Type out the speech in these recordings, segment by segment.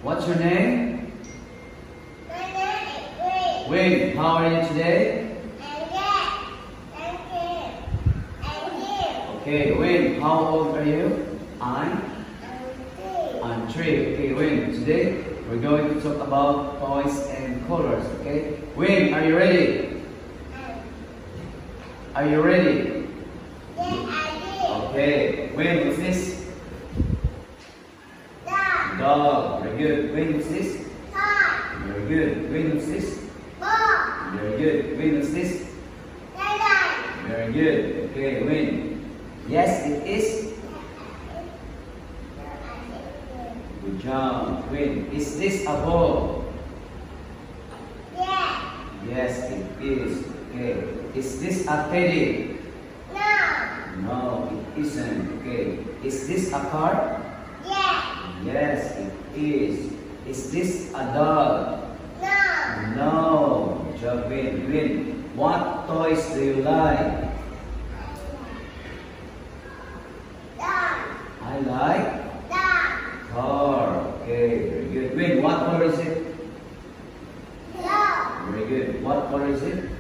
What's your name? My name is Win. Win, how are you today? And yes, thank you. And you. Okay, Win, how old are you? And I'm 3. Okay, Win, today we're going to talk about toys and colors, okay? Win, are you ready? Are you ready? yes, I Okay, Win, what's this? did. Dog. Dog, very good. Win, what's this? Toy. Very good. Win, what's this? Ball. Very good. Win, what's this? Lion. Very good. Okay, Win. Yes, it is. Good job. Win, is this a ball? Yes. Yes, it is. Okay. Is this a teddy? No. No, it isn't. Okay. Is this a car? Yes. Yes, it is. Is this a dog? No. No. Good job, Win. Win, what toys do you like? Dog. I like Dog. car. Okay, very good. Win, what color is it? Yellow. Very good. What color is it?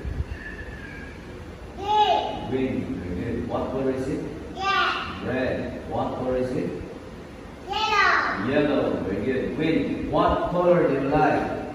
Green. Green. Very good. What color is it? Yes. Red. What color is it? Yellow. Yellow. Very good. Win, what color do you like?